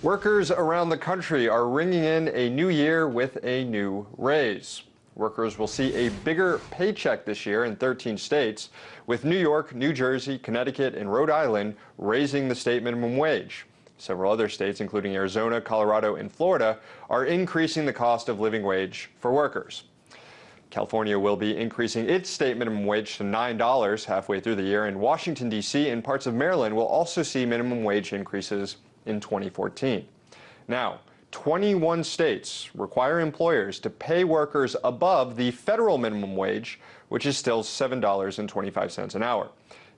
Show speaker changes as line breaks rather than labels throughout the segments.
Workers around the country are ringing in a new year with a new raise. Workers will see a bigger paycheck this year in 13 states, with New York, New Jersey, Connecticut, and Rhode Island raising the state minimum wage. Several other states, including Arizona, Colorado, and Florida, are increasing the cost of living wage for workers. California will be increasing its state minimum wage to $9 halfway through the year, and Washington, D.C. and parts of Maryland will also see minimum wage increases in 2014. Now, 21 states require employers to pay workers above the federal minimum wage, which is still $7.25 an hour.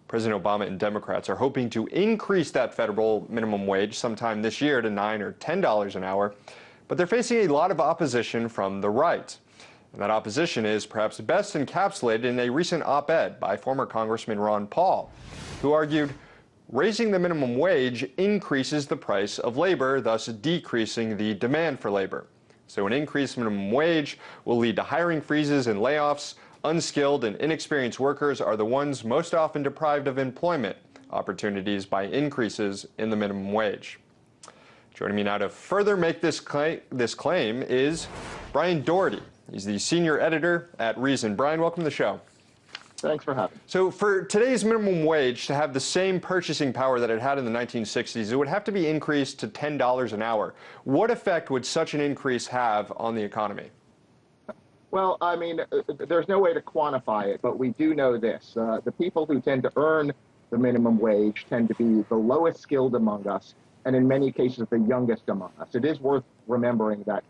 President Obama and Democrats are hoping to increase that federal minimum wage sometime this year to $9 or $10 an hour, but they're facing a lot of opposition from the right. And that opposition is perhaps best encapsulated in a recent op-ed by former Congressman Ron Paul, who argued raising the minimum wage increases the price of labor, thus decreasing the demand for labor. So an increased minimum wage will lead to hiring freezes and layoffs. Unskilled and inexperienced workers are the ones most often deprived of employment opportunities by increases in the minimum wage. Joining me now to further make this claim is Brian Doherty. He's the senior editor at Reason. Brian, welcome to the show.
Thanks for having me.
So for today's minimum wage to have the same purchasing power that it had in the 1960s, it would have to be increased to $10 an hour. What effect would such an increase have on the economy?
Well, I mean, there's no way to quantify it, but we do know this. The people who tend to earn the minimum wage tend to be the lowest skilled among us, and in many cases, the youngest among us. It is worth remembering that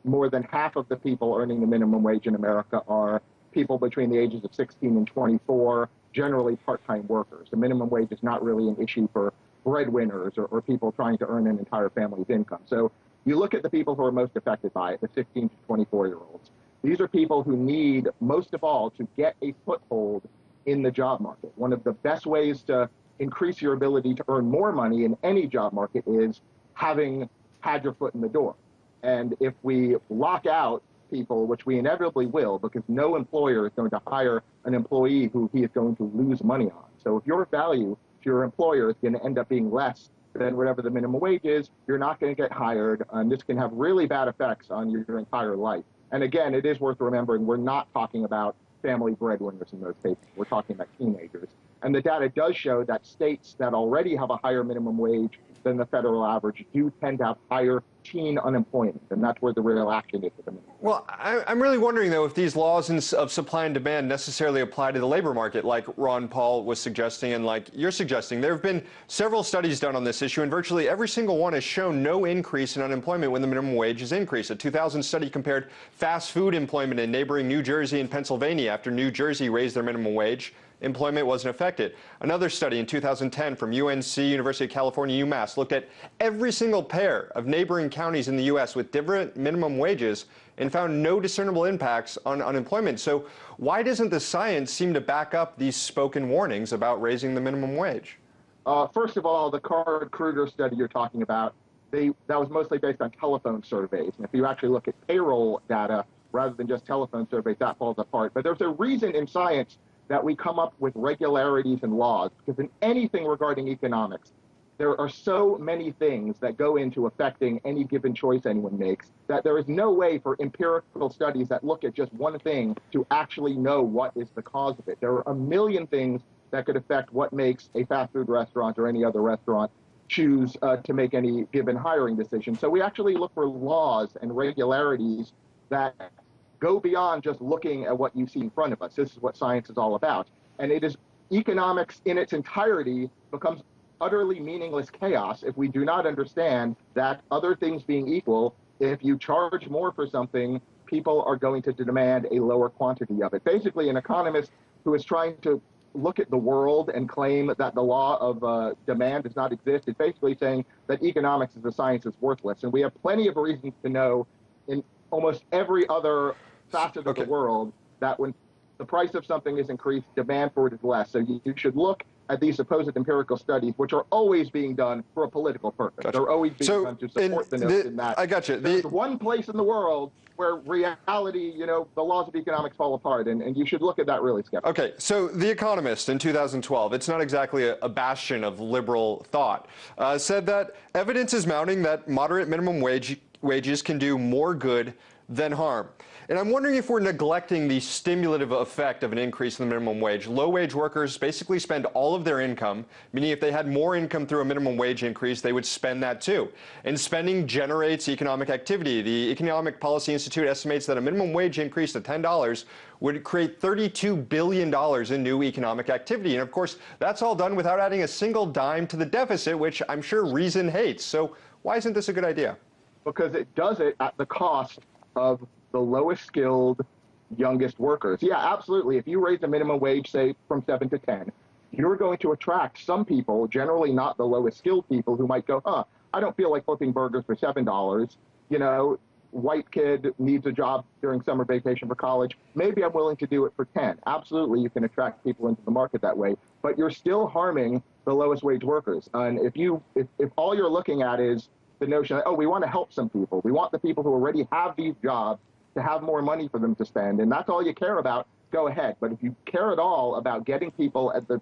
more than half of the people earning the minimum wage in America are people between the ages of 16 and 24, generally part-time workers. The minimum wage is not really an issue for breadwinners or people trying to earn an entire family's income. So you look at the people who are most affected by it, the 16 to 24-year-olds. These are people who need, most of all, to get a foothold in the job market. One of the best ways to increase your ability to earn more money in any job market is having had your foot in the door. And if we lock out people, which we inevitably will, because no employer is going to hire an employee who he is going to lose money on. So if your value to your employer is going to end up being less than whatever the minimum wage is, you're not going to get hired, and this can have really bad effects on your entire life. And again, it is worth remembering, we're not talking about family breadwinners in those cases. We're talking about teenagers. And the data does show that states that already have a higher minimum wage than the federal average do tend to have higher teen unemployment, and that's where the real action is at the minimum.
Well, I'm really wondering, though, if these laws of supply and demand necessarily apply to the labor market, like Ron Paul was suggesting and like you're suggesting. There have been several studies done on this issue, and virtually every single one has shown no increase in unemployment when the minimum wage is increased. A 2000 study compared fast food employment in neighboring New Jersey and Pennsylvania after New Jersey raised their minimum wage. Employment wasn't affected. Another study in 2010 from UNC, University of California, UMass, looked at every single pair of neighboring counties in the U.S. with different minimum wages and found no discernible impacts on unemployment. So why doesn't the science seem to back up these spoken warnings about raising the minimum wage?
First of all, the Card-Kruger study you're talking about, that was mostly based on telephone surveys. And if you actually look at payroll data rather than just telephone surveys, that falls apart. But there's a reason in science that we come up with regularities and laws, because in anything regarding economics, there are so many things that go into affecting any given choice anyone makes that there is no way for empirical studies that look at just one thing to actually know what is the cause of it. There are a million things that could affect what makes a fast food restaurant or any other restaurant choose to make any given hiring decision. So we actually look for laws and regularities that go beyond just looking at what you see in front of us. This is what science is all about. And it is economics in its entirety becomes utterly meaningless chaos if we do not understand that, other things being equal, if you charge more for something, people are going to demand a lower quantity of it. Basically, an economist who is trying to look at the world and claim that the law of demand does not exist is basically saying that economics as a science is worthless. And we have plenty of reasons to know in almost every other facet of the world that when the price of something is increased, demand for it is less. So you should look at these supposed empirical studies, which are always being done for a political purpose.
Gotcha.
They're always being done to support the notion that
I got you.
there's one place in the world where reality, the laws of economics fall apart, and you should look at that really skeptically.
Okay, so The Economist in 2012, it's not exactly a bastion of liberal thought, said that evidence is mounting that moderate minimum wages can do more good than harm. And I'm wondering if we're neglecting the stimulative effect of an increase in the minimum wage. Low-wage workers basically spend all of their income, meaning if they had more income through a minimum wage increase, they would spend that too. And spending generates economic activity. The Economic Policy Institute estimates that a minimum wage increase to $10 would create $32 billion in new economic activity. And of course, that's all done without adding a single dime to the deficit, which I'm sure Reason hates. So why isn't this a good idea?
Because it does it at the cost of the lowest skilled, youngest workers. Yeah, absolutely. If you raise the minimum wage, say, from 7 to 10, you're going to attract some people, generally not the lowest skilled people, who might go, I don't feel like flipping burgers for $7. White kid needs a job during summer vacation for college. Maybe I'm willing to do it for 10. Absolutely, you can attract people into the market that way, but you're still harming the lowest wage workers. And if all you're looking at is the notion that, we want to help some people, we want the people who already have these jobs to have more money for them to spend, and that's all you care about, go ahead. But if you care at all about getting people at the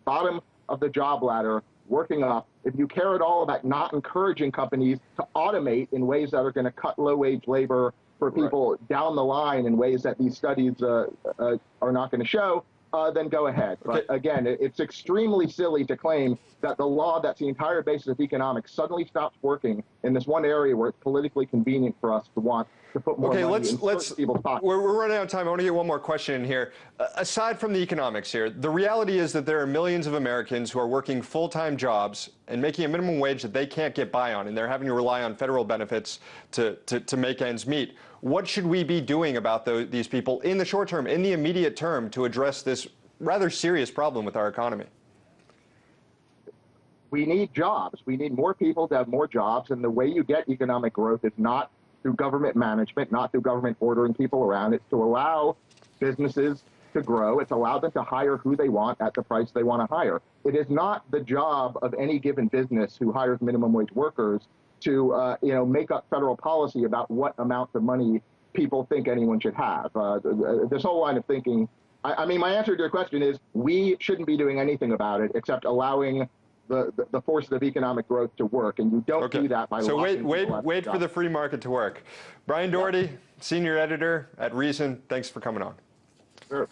bottom of the job ladder working up, if you care at all about not encouraging companies to automate in ways that are going to cut low-wage labor for people down the line in ways that these studies are not going to show, then go ahead. But again, it's extremely silly to claim that the law that's the entire basis of economics suddenly stops working in this one area where it's politically convenient for us to want to put more money in certain people's pockets.
We're running out of time. I want to get one more question in here. Aside from the economics here, the reality is that there are millions of Americans who are working full-time jobs and making a minimum wage that they can't get by on, and they're having to rely on federal benefits to make ends meet. What should we be doing about these people in the short term, in the immediate term, to address this rather serious problem with our economy?
We need jobs. We need more people to have more jobs, and the way you get economic growth is not through government management, not through government ordering people around. It's to allow businesses to grow. It's allow them to hire who they want at the price they want to hire. It is not the job of any given business who hires minimum wage workers to make up federal policy about what amount of money people think anyone should have. This whole line of thinking, I mean, my answer to your question is we shouldn't be doing anything about it except allowing the forces of economic growth to work, and you don't do that by
wait for the free market to work. Brian Doherty, senior editor at Reason, thanks for coming on.
Sure.